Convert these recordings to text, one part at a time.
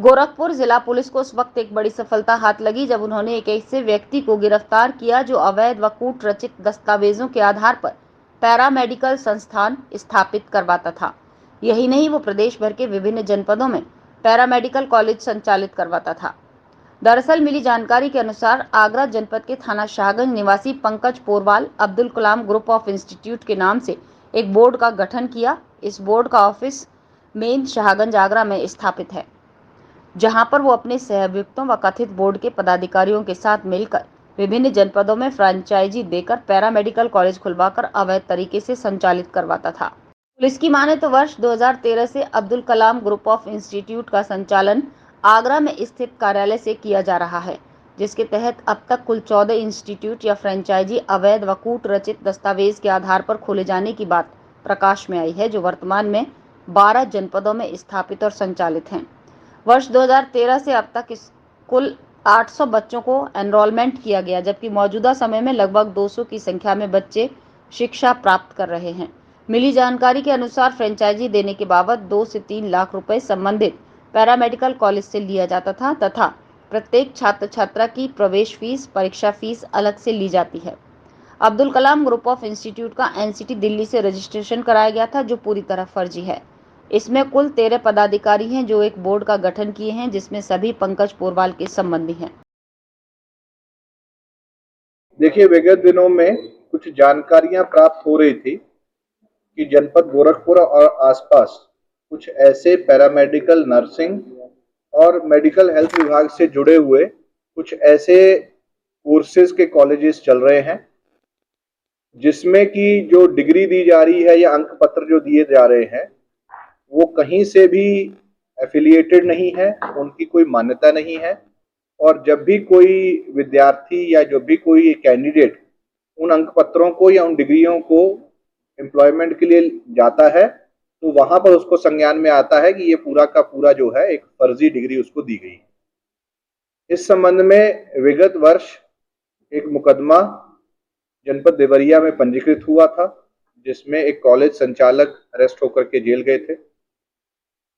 गोरखपुर जिला पुलिस को उस वक्त एक बड़ी सफलता हाथ लगी जब उन्होंने एक ऐसे व्यक्ति को गिरफ्तार किया जो अवैध व कूट रचित दस्तावेजों के आधार पर पैरामेडिकल संस्थान स्थापित करवाता था। यही नहीं, वो प्रदेश भर के विभिन्न जनपदों में पैरामेडिकल कॉलेज संचालित करवाता था। दरअसल मिली जानकारी के अनुसार आगरा जनपद के थाना शाहगंज निवासी Pankaj Porwal Abdul Kalam group of institute के नाम से एक बोर्ड का गठन किया। इस बोर्ड का ऑफिस मेन शाहगंज आगरा में स्थापित है, जहां पर वो अपने सहअभियुक्तों व कथित बोर्ड के पदाधिकारियों के साथ मिलकर विभिन्न जनपदों में फ्रेंचाइजी देकर पैरामेडिकल कॉलेज खुलवाकर अवैध तरीके से संचालित करवाता था। पुलिस की माने तो वर्ष 2013 से Abdul Kalam group of institute का संचालन आगरा में स्थित कार्यालय से किया जा रहा है, जिसके तहत अब तक कुल 14 इंस्टीट्यूट या फ्रेंचाइजी अवैध व कूट रचित दस्तावेज के आधार पर खोले जाने की बात प्रकाश में आई है, जो वर्तमान में 12 जनपदों में स्थापित और संचालित हैं। वर्ष 2013 से अब तक कुल 800 बच्चों को एनरोलमेंट किया गया, जबकि मौजूदा समय में लगभग 200 की संख्या में बच्चे शिक्षा प्राप्त कर रहे हैं। मिली जानकारी के अनुसार फ्रेंचाइजी देने के बाबत 2 से 3 लाख रुपए संबंधित पैरामेडिकल कॉलेज से लिया जाता था तथा प्रत्येक छात्र छात्रा की प्रवेश फीस, परीक्षा फीस अलग से ली जाती है। Abdul Kalam group of institute का एनसीटी दिल्ली से रजिस्ट्रेशन कराया गया था, जो पूरी तरह फर्जी है। इसमें कुल 13 पदाधिकारी हैं जो एक बोर्ड का गठन किए हैं, जिसमें सभी पंकज पोरवाल के संबंधी हैं। देखिए, विगत दिनों में कुछ जानकारियां प्राप्त हो रही थी कि जनपद गोरखपुर और आसपास कुछ ऐसे पैरामेडिकल नर्सिंग और मेडिकल हेल्थ विभाग से जुड़े हुए कुछ ऐसे कोर्सेज के कॉलेजेस चल रहे हैं, जिसमें कि जो डिग्री दी जा रही है या अंक पत्र जो दिए जा रहे हैं वो कहीं से भी एफिलिएटेड नहीं है, उनकी कोई मान्यता नहीं है। और जब भी कोई विद्यार्थी या जब भी कोई कैंडिडेट उन अंक पत्रों को या उन डिग्रियों को एम्प्लॉयमेंट के लिए जाता है तो वहां पर उसको संज्ञान में आता है कि ये पूरा का पूरा जो है एक फर्जी डिग्री उसको दी गई। इस संबंध में विगत वर्ष एक मुकदमा जनपद देवरिया में पंजीकृत हुआ था, जिसमें एक कॉलेज संचालक अरेस्ट होकर के जेल गए थे।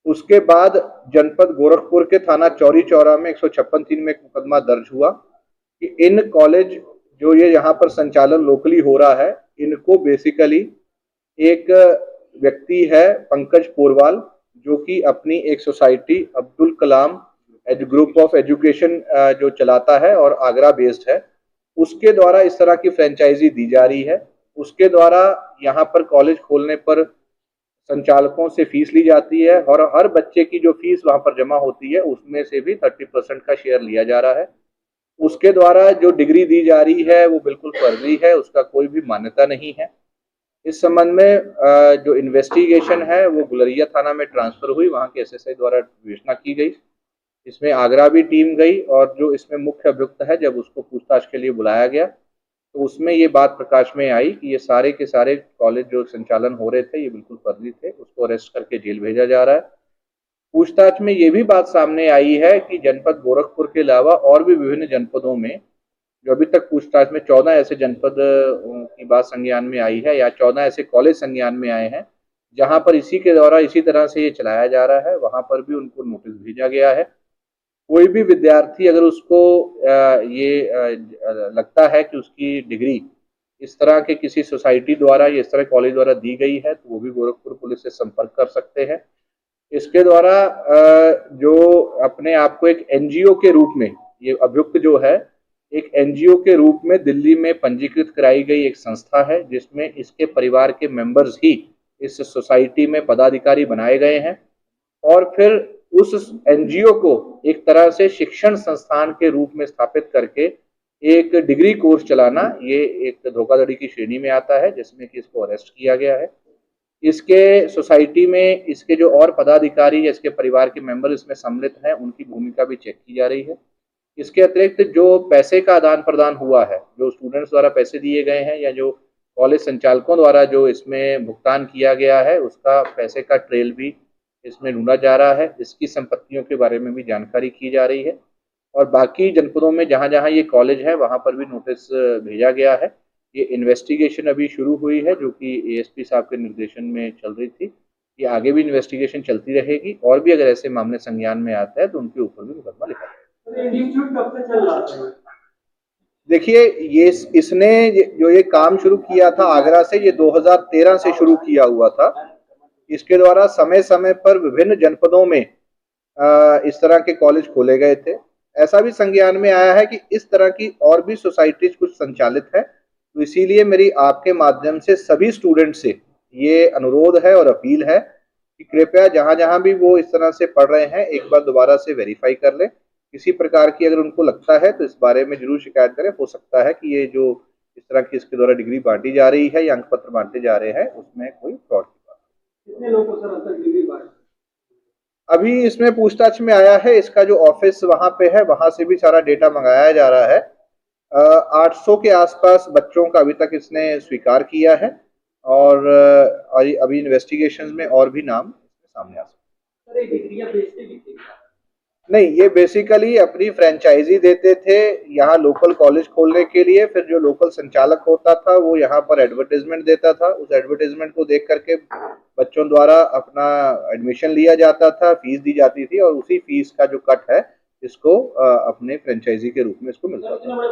उसके बाद जनपद गोरखपुर के थाना चौरी चौरा में 156(3) में एक मुकदमा दर्ज हुआ कि इन कॉलेज जो ये यहाँ पर संचालन लोकली हो रहा है, इनको बेसिकली एक व्यक्ति है पंकज पोरवाल, जो कि अपनी एक society Abdul Kalam group of education जो चलाता है और आगरा बेस्ड है, उसके द्वारा इस तरह की फ्रेंचाइजी दी जा रही है। उसके द्वारा यहाँ पर कॉलेज खोलने पर संचालकों से फीस ली जाती है और हर बच्चे की जो फीस वहां पर जमा होती है उसमें से भी 30% का शेयर लिया जा रहा है। उसके द्वारा जो डिग्री दी जा रही है वो बिल्कुल फर्जी है, उसका कोई भी मान्यता नहीं है। इस संबंध में जो इन्वेस्टिगेशन है वो गुलरिया थाना में ट्रांसफर हुई, वहां के एसएसआई द्वारा विवेचना की गई। इसमें आगरा भी टीम गई और जो इसमें मुख्य अभियुक्त है जब उसको पूछताछ के लिए बुलाया गया तो उसमें ये बात प्रकाश में आई कि ये सारे के सारे कॉलेज जो संचालन हो रहे थे ये बिल्कुल फर्जी थे। उसको अरेस्ट करके जेल भेजा जा रहा है। पूछताछ में ये भी बात सामने आई है कि जनपद गोरखपुर के अलावा और भी विभिन्न जनपदों में जो अभी तक पूछताछ में 14 ऐसे जनपद की बात संज्ञान में आई है या 14 ऐसे कॉलेज संज्ञान में आए हैं जहां पर इसी के द्वारा इसी तरह से ये चलाया जा रहा है, वहां पर भी उनको नोटिस भेजा गया है। कोई भी विद्यार्थी अगर उसको ये लगता है कि उसकी डिग्री इस तरह के किसी सोसाइटी द्वारा या इस तरह कॉलेज द्वारा दी गई है तो वो भी गोरखपुर पुलिस से संपर्क कर सकते हैं। इसके द्वारा जो अपने आप को एक एनजीओ के रूप में ये अभियुक्त जो है एक एनजीओ के रूप में दिल्ली में पंजीकृत कराई गई एक संस्था है, जिसमें इसके परिवार के मेंबर्स ही इस सोसाइटी में पदाधिकारी बनाए गए हैं और फिर उस एनजीओ को एक तरह से शिक्षण संस्थान के रूप में स्थापित करके एक डिग्री कोर्स चलाना ये एक धोखाधड़ी की श्रेणी में आता है, जिसमें कि इसको अरेस्ट किया गया है। इसके सोसाइटी में इसके जो और पदाधिकारी या इसके परिवार के मेंबर इसमें सम्मिलित हैं उनकी भूमिका भी चेक की जा रही है। इसके अतिरिक्त जो पैसे का आदान प्रदान हुआ है, जो स्टूडेंट्स द्वारा पैसे दिए गए हैं या जो कॉलेज संचालकों द्वारा जो इसमें भुगतान किया गया है उसका पैसे का ट्रेल भी इसमें ढूंढा जा रहा है। इसकी संपत्तियों के बारे में भी जानकारी की जा रही है और बाकी जनपदों में जहां जहां ये कॉलेज है वहां पर भी नोटिस भेजा गया है। ये इन्वेस्टिगेशन अभी शुरू हुई है जो कि एएसपी साहब के निर्देशन में चल रही थी ये आगे भी इन्वेस्टिगेशन चलती रहेगी और भी अगर ऐसे मामले संज्ञान में आता है तो उनके ऊपर भी मुकदमा लिखा जाएगा। इंस्टीट्यूट कब से चल रहा था? देखिए, ये इसने जो ये काम शुरू किया था आगरा से, ये 2013 से शुरू किया हुआ था। इसके द्वारा समय समय पर विभिन्न जनपदों में इस तरह के कॉलेज खोले गए थे। ऐसा भी संज्ञान में आया है कि इस तरह की और भी सोसाइटीज कुछ संचालित है, तो इसीलिए मेरी आपके माध्यम से सभी स्टूडेंट से ये अनुरोध है और अपील है कि कृपया जहां जहां भी वो इस तरह से पढ़ रहे हैं एक बार दोबारा से वेरीफाई कर लें। किसी प्रकार की अगर उनको लगता है तो इस बारे में जरूर शिकायत करें। हो सकता है कि ये जो इस तरह की इसके द्वारा डिग्री बांटी जा रही है या अंक पत्र बांटे जा रहे हैं उसमें कोई फ्रॉड की बात है। कितने लोगों को सर अब तक डिग्री बांटी? अभी इसमें पूछताछ में आया है, इसका जो ऑफिस वहां पे है वहां से भी सारा डेटा मंगाया जा रहा है। 800 के आसपास बच्चों का अभी तक इसने स्वीकार किया है और अभी इन्वेस्टिगेशंस में और भी नाम सामने आ सकते हैं। सर ये डिग्रियां बेचते भी थे? नहीं, ये बेसिकली अपनी फ्रेंचाइजी देते थे यहाँ लोकल कॉलेज खोलने के लिए। फिर जो लोकल संचालक होता था वो यहाँ पर एडवर्टाइजमेंट देता था, उस एडवर्टाइजमेंट को देख करके बच्चों द्वारा अपना एडमिशन लिया जाता था, फीस दी जाती थी और उसी फीस का जो कट है इसको अपने फ्रेंचाइजी के रूप में इसको मिलता था।